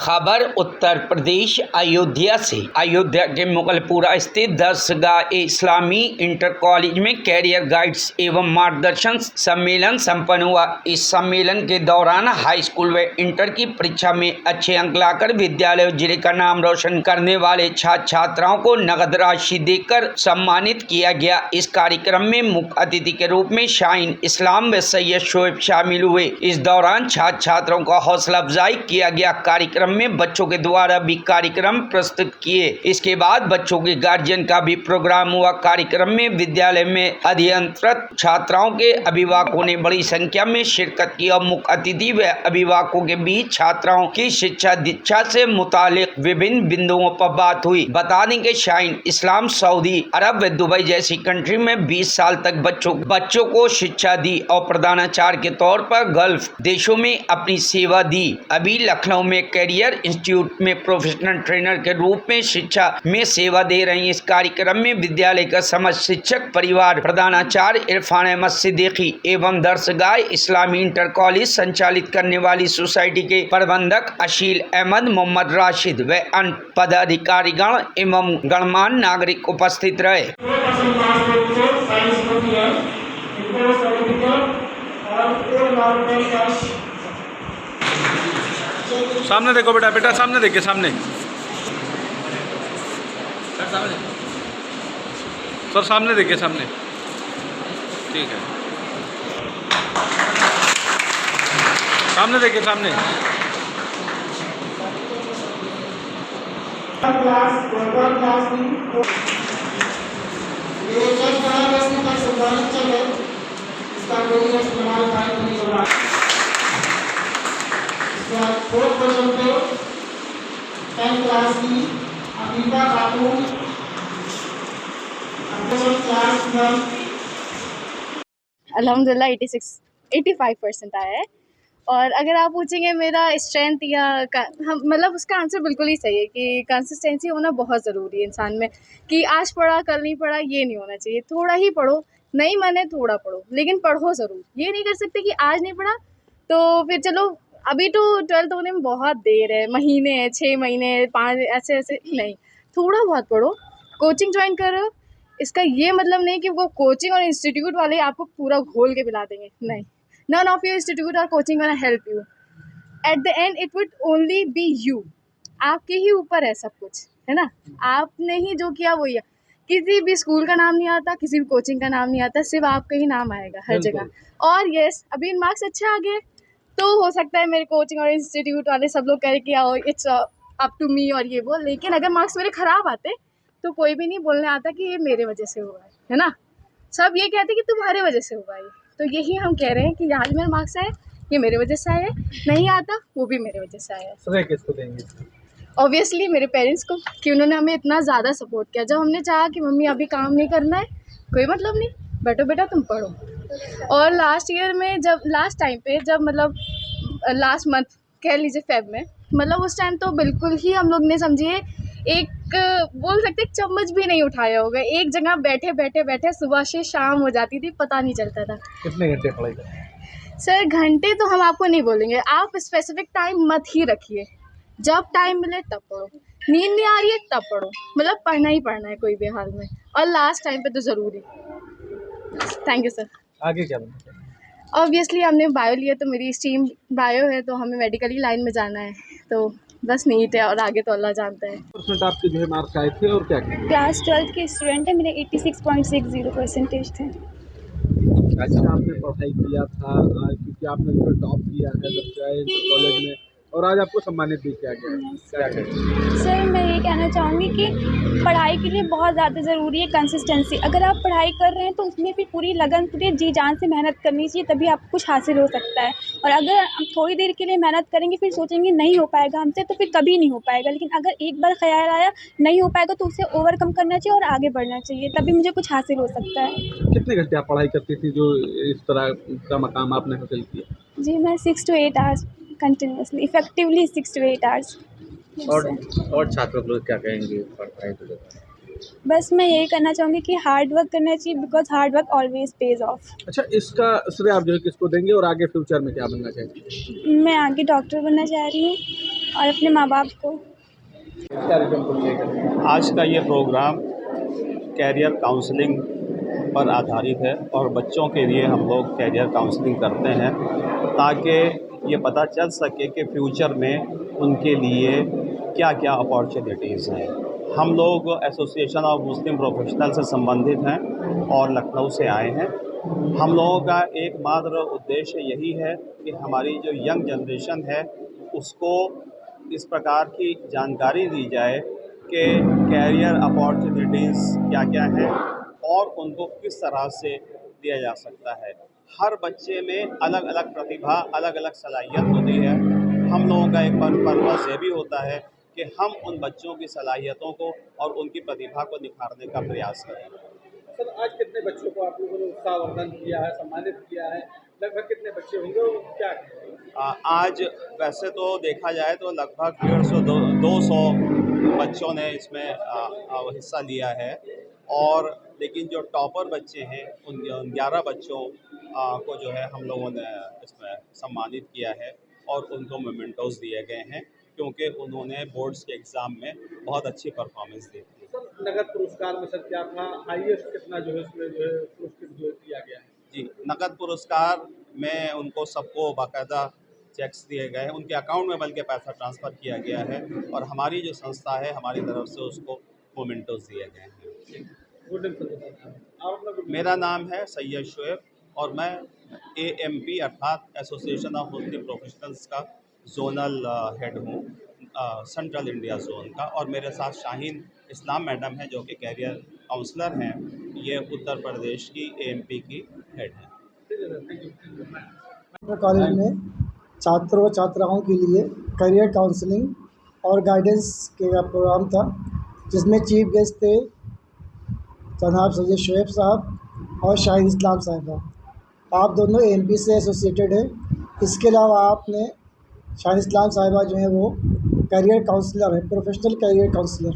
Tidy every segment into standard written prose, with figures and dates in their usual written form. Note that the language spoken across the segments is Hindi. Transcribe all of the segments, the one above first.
खबर उत्तर प्रदेश अयोध्या से। अयोध्या के मुगलपुरा स्थित दरसगाह इस्लामी इंटर कॉलेज में कैरियर गाइड्स एवं मार्गदर्शन सम्मेलन संपन्न हुआ। इस सम्मेलन के दौरान हाई स्कूल व इंटर की परीक्षा में अच्छे अंक लाकर विद्यालय जिले का नाम रोशन करने वाले छात्र छात्राओं को नगद राशि देकर सम्मानित किया गया। इस कार्यक्रम में मुख्य अतिथि के रूप में शाहीन इस्लाम व सैयद शोएब शामिल हुए। इस दौरान छात्र छात्राओं का हौसला अफजाई किया गया। कार्यक्रम में बच्चों के द्वारा भी कार्यक्रम प्रस्तुत किए। इसके बाद बच्चों के गार्जियन का भी प्रोग्राम हुआ। कार्यक्रम में विद्यालय में अध्ययनरत छात्राओं के अभिभावकों ने बड़ी संख्या में शिरकत की और मुख्य अतिथि व अभिभावकों के बीच छात्राओं की शिक्षा दीक्षा से मुतालिक विभिन्न बिंदुओं पर बात हुई। बता दें कि शाहीन इस्लाम सऊदी अरब व दुबई जैसी कंट्री में 20 साल तक बच्चों को शिक्षा दी और प्रधानाचार्य के तौर पर गल्फ देशों में अपनी सेवा दी। अभी लखनऊ में कैरियर इंस्टीट्यूट में प्रोफेशनल ट्रेनर के रूप में शिक्षा में सेवा दे रही। इस कार्यक्रम में विद्यालय का समस्त शिक्षक परिवार, प्रधानाचार्य इरफान अहमद सिद्दीकी एवं दरसगाह इस्लामी इंटर कॉलेज संचालित करने वाली सोसाइटी के प्रबंधक अशील अहमद, मोहम्मद राशिद व अन्य पदाधिकारीगण एवं गणमान्य नागरिक उपस्थित रहे। सामने देखो बेटा, बेटा सामने देखिए, सामने सर, सामने देखिए, सामने। ठीक है, सामने देखिए, सामने। क्लास की अबीबा खातून, अल्हम्दुलिल्लाह 85% आया है। और अगर आप पूछेंगे मेरा स्ट्रेंथ या मतलब उसका आंसर बिल्कुल ही सही है कि कंसिस्टेंसी होना बहुत ज़रूरी है इंसान में, कि आज पढ़ा कल नहीं पढ़ा ये नहीं होना चाहिए। थोड़ा ही पढ़ो, नहीं माने थोड़ा पढ़ो, लेकिन पढ़ो ज़रूर। ये नहीं कर सकते कि आज नहीं पढ़ा तो फिर चलो अभी तो 12th होने में बहुत देर है, महीने हैं, 6 महीने 5, ऐसे नहीं, थोड़ा बहुत पढ़ो। कोचिंग ज्वाइन करो, इसका ये मतलब नहीं कि वो कोचिंग और इंस्टीट्यूट वाले आपको पूरा घोल के पिला देंगे, नहीं। नन ऑफ योर इंस्टीट्यूट और coaching gonna help you. At the end it would only be you. आपके ही ऊपर है सब कुछ, है ना। आपने ही जो किया वही है। किसी भी स्कूल का नाम नहीं आता, किसी भी कोचिंग का नाम नहीं आता, सिर्फ आपका ही नाम आएगा हर जगह। और यस, अभी मार्क्स अच्छे आ गए तो हो सकता है मेरे कोचिंग और इंस्टीट्यूट वाले सब लोग कह कि आओ इट्स अप टू मी और ये वो, लेकिन अगर मार्क्स मेरे ख़राब आते तो कोई भी नहीं बोलने आता कि ये मेरे वजह से हुआ है ना। सब ये कहते कि तुम्हारे वजह से हुआ है। तो यही हम कह रहे हैं कि आज मेरे मार्क्स आए, ये मेरे वजह से आया, नहीं आता वो भी मेरे वजह से आया। सजा किसको देंगे? ऑब्वियसली मेरे पेरेंट्स को, कि उन्होंने हमें इतना ज़्यादा सपोर्ट किया। जब हमने चाहा कि मम्मी अभी काम नहीं करना है, कोई मतलब नहीं, बैठो बेटा तुम पढ़ो। और लास्ट ईयर में लास्ट टाइम पे जब मतलब लास्ट मंथ कह लीजिए फेब में, मतलब उस टाइम तो बिल्कुल ही हम लोग ने समझिए एक बोल सकते एक चम्मच भी नहीं उठाया होगा। एक जगह बैठे सुबह से शाम हो जाती थी, पता नहीं चलता था। कितने घंटे पढ़ाई करते? सर घंटे तो हम आपको नहीं बोलेंगे, आप स्पेसिफिक टाइम मत ही रखिए। जब टाइम मिले तब पढ़ो, नींद नहीं आ रही है तब पढ़ो, मतलब पढ़ना ही पढ़ना है कोई भी हाल में, और लास्ट टाइम पे तो ज़रूरी। Thank you sir. आगे क्या बनना? ऑब्वियसली हमने बायो लिया तो मेरी स्ट्रीम बायो है, तो हमें मेडिकल ही लाइन में जाना है, तो बस नीट है और आगे तो अल्लाह जानता है। परसेंट आपके जो है मार्क्स आए थे और क्या किया? क्लास 12th के स्टूडेंट है, मेरे 86.60% थे। अच्छा, आपने पढ़ाई किया था क्योंकि आपने जो टॉप किया है कॉलेज में, और आज आपको सम्मानित भी किया गया है, क्या कहें? सर मैं ये कहना चाहूँगी कि पढ़ाई के लिए बहुत ज़्यादा ज़रूरी है कंसिस्टेंसी। अगर आप पढ़ाई कर रहे हैं तो उसमें भी पूरी लगन, पूरी जी जान से मेहनत करनी चाहिए, तभी आपको कुछ हासिल हो सकता है। और अगर हम थोड़ी देर के लिए मेहनत करेंगे फिर सोचेंगे नहीं हो पाएगा हमसे, तो फिर कभी नहीं हो पाएगा। लेकिन अगर एक बार ख्याल आया नहीं हो पाएगा तो उसे ओवरकम करना चाहिए और आगे बढ़ना चाहिए, तभी मुझे कुछ हासिल हो सकता है। कितने घंटे आप पढ़ाई करती थी जो इस तरह का मकाम आपने हासिल किया? जी मैं 6 to 8 hours continuously, effectively 6 to 8 hours. और छात्रों लोग क्या कहेंगे पढ़ाई को लेकर? बस मैं यही करना चाहूँगी कि हार्ड वर्क करना चाहिए, because hard work always page of. अच्छा, इसका श्रेय आप जो है किसको देंगे और आगे फ्यूचर में क्या बनना चाहेंगे? मैं आगे डॉक्टर बनना चाह रही हूँ। और अपने माँ बाप को। कार्यक्रम को लेकर आज का ये प्रोग्राम कैरियर काउंसलिंग पर आधारित है और बच्चों के लिए हम लोग कैरियर काउंसलिंग करते हैं ताकि ये पता चल सके कि फ्यूचर में उनके लिए क्या क्या अपॉर्चुनिटीज़ हैं। हम लोग एसोसिएशन ऑफ मुस्लिम प्रोफेशनल से संबंधित हैं और लखनऊ से आए हैं। हम लोगों का एकमात्र उद्देश्य यही है कि हमारी जो यंग जनरेशन है उसको इस प्रकार की जानकारी दी जाए कि कैरियर अपॉर्चुनिटीज़ क्या क्या हैं और उनको किस तरह से दिया जा सकता है। हर बच्चे में अलग अलग प्रतिभा, अलग अलग सलाहियत होती है। हम लोगों का एक पर्पस ये भी होता है कि हम उन बच्चों की सलाहियतों को और उनकी प्रतिभा को निखारने का प्रयास करें। सर, आज कितने बच्चों को आप लोगों ने उत्साहवर्धन किया है, सम्मानित किया है? लगभग कितने बच्चे होंगे और क्या आज वैसे तो देखा जाए तो लगभग 150-200 बच्चों ने इसमें हिस्सा लिया है और लेकिन जो टॉपर बच्चे हैं उन 11 बच्चों को जो है हम लोगों ने इसमें सम्मानित किया है और उनको मोमेंटोज दिए गए हैं क्योंकि उन्होंने बोर्ड्स के एग्ज़ाम में बहुत अच्छी परफॉर्मेंस दी थी। सर, नगद पुरस्कार में सर क्या था? हाईएस्ट कितना जो है उसमें जो है पुरस्कृत जो किया गया है? जी, नकद पुरस्कार में उनको सबको बाकायदा चेक्स दिए गए हैं, उनके अकाउंट में बल्कि पैसा ट्रांसफ़र किया गया है और हमारी जो संस्था है हमारी तरफ से उसको मोमेंटोज दिए गए हैं। गुड नेम सर, आप अपना गुड नेम। मेरा नाम है सैयद शुएब और मैं AMP अर्थात एसोसिएशन ऑफ मुस्लिम प्रोफेशनल्स का ज़ोनल हेड हूँ सेंट्रल इंडिया जोन का, और मेरे साथ शाहीन इस्लाम मैडम है जो कि कैरियर काउंसलर हैं। ये उत्तर प्रदेश की AMP की हेड है। कॉलेज में छात्रों छात्राओं के लिए करियर काउंसलिंग और गाइडेंस का प्रोग्राम था जिसमें चीफ गेस्ट थे जनाब सैयद शुएब साहब और शाहीन इस्लाम साहिबा। आप दोनों AMP से एसोसिएटेड हैं। इसके अलावा आपने शाहीन इस्लाम साहिबा जो है वो करियर काउंसलर है, प्रोफेशनल करियर काउंसलर,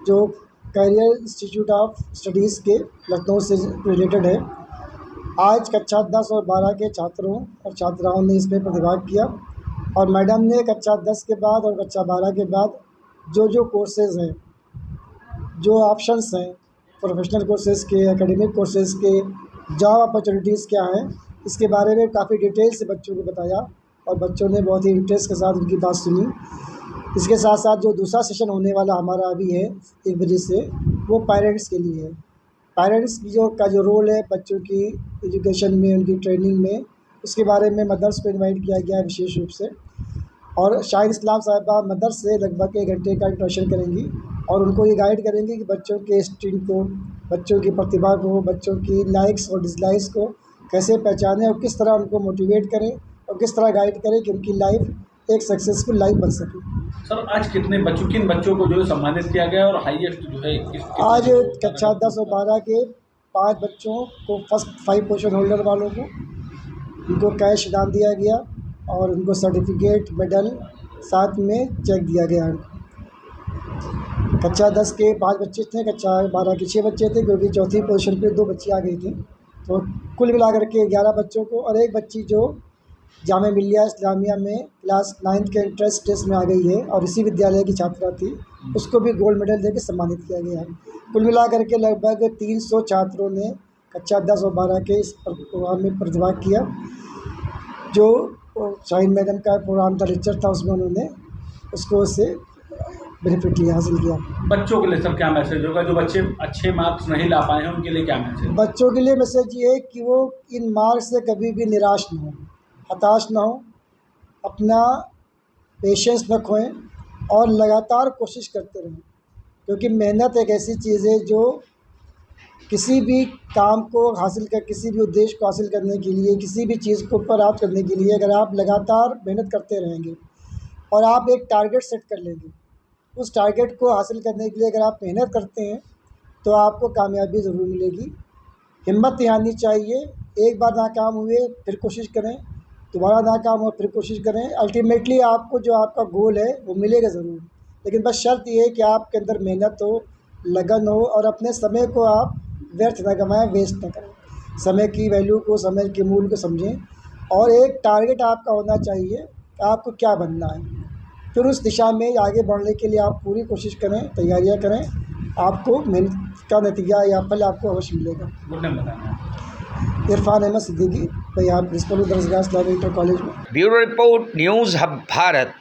जो करियर इंस्टीट्यूट ऑफ स्टडीज़ के लखनऊ से रिलेटेड है। आज कक्षा 10 और 12 के छात्रों और छात्राओं ने इसमें प्रतिभाग किया और मैडम ने कक्षा 10 के बाद और कक्षा 12 के बाद जो कोर्सेज़ हैं, जो ऑप्शंस हैं प्रोफेशनल कोर्सेज़ के, एकेडमिक कोर्सेज़ के, जॉब अपॉर्चुनिटीज़ क्या हैं, इसके बारे में काफ़ी डिटेल से बच्चों को बताया और बच्चों ने बहुत ही इंटरेस्ट के साथ उनकी बात सुनी। इसके साथ साथ जो दूसरा सेशन होने वाला हमारा अभी है 1 बजे से, वो पेरेंट्स के लिए है। पेरेंट्स की जो रोल है बच्चों की एजुकेशन में, उनकी ट्रेनिंग में, उसके बारे में मदर्स को इनवाइट किया गया है विशेष रूप से। और शाहीन इस्लाम साहिबा मदर्स से लगभग 1 घंटे का इंटरेक्शन करेंगी और उनको ये गाइड करेंगे कि बच्चों के इंस्टिंक्ट को, बच्चों की प्रतिभा को, बच्चों की लाइक्स और डिसलाइक्स को कैसे पहचानें और किस तरह उनको मोटिवेट करें और किस तरह गाइड करें कि उनकी लाइफ एक सक्सेसफुल लाइफ बन सके। सर, आज किन बच्चों को जो है सम्मानित किया गया और हाईएस्ट जो है आज कक्षा 10 और 12 के 5 बच्चों को फर्स्ट 5 पोजीशन होल्डर वालों को उनको कैश इनाम दिया गया और उनको सर्टिफिकेट, मेडल साथ में चेक दिया गया। कक्षा 10 के 5 बच्चे थे, कक्षा 12 के 6 बच्चे थे क्योंकि चौथी पोजीशन पे 2 बच्ची आ गई थी। तो कुल मिलाकर के 11 बच्चों को और एक बच्ची जो जामिया मिल्लिया इस्लामिया में क्लास 9 के एंट्रेंस टेस्ट में आ गई है और इसी विद्यालय की छात्रा थी, उसको भी गोल्ड मेडल देकर सम्मानित किया गया है। कुल मिलाकर के लगभग 300 छात्रों ने कक्षा 10 और 12 के इस प्रोग्राम में प्रतिभाग किया। जो शाहीन मैडम का प्रोग्राम था, लेक्चर था, उसमें उन्होंने उसको उससे बेनिफिट लिया, हासिल किया। बच्चों के लिए सर क्या मैसेज होगा जो बच्चे अच्छे मार्क्स नहीं ला पाए हैं, उनके लिए क्या मैसेज? बच्चों के लिए मैसेज ये है कि वो इन मार्क्स से कभी भी निराश न हो, हताश ना हो, अपना पेशेंस न खोएं और लगातार कोशिश करते रहें, क्योंकि मेहनत एक ऐसी चीज़ है जो किसी भी काम को हासिल कर, किसी भी उद्देश्य को हासिल करने के लिए, किसी भी चीज़ को प्राप्त करने के लिए अगर आप लगातार मेहनत करते रहेंगे और आप एक टारगेट सेट कर लेंगे, उस टारगेट को हासिल करने के लिए अगर आप मेहनत करते हैं तो आपको कामयाबी ज़रूर मिलेगी। हिम्मत नहीं हारनी चाहिए। एक बार नाकाम हुए फिर कोशिश करें, दोबारा नाकाम हो फिर कोशिश करें। अल्टीमेटली आपको जो आपका गोल है वो मिलेगा ज़रूर, लेकिन बस शर्त ये है कि आपके अंदर मेहनत हो, लगन हो और अपने समय को आप व्यर्थ न गंवाएं, वेस्ट न करें। समय की वैल्यू को, समय के मूल्य को समझें और एक टारगेट आपका होना चाहिए कि आपको क्या बनना है। फिर उस दिशा में आगे बढ़ने के लिए आप पूरी कोशिश करें, तैयारियां करें, आपको मेहनत का नतीजा या फल आपको अवश्य मिलेगा। इरफान अहमद सिद्दीकी, मैं यहाँ प्रिंसिपल हूँ दरसगाह इस्लामी इंटर कॉलेज में। Bureau report, news hub Bharat.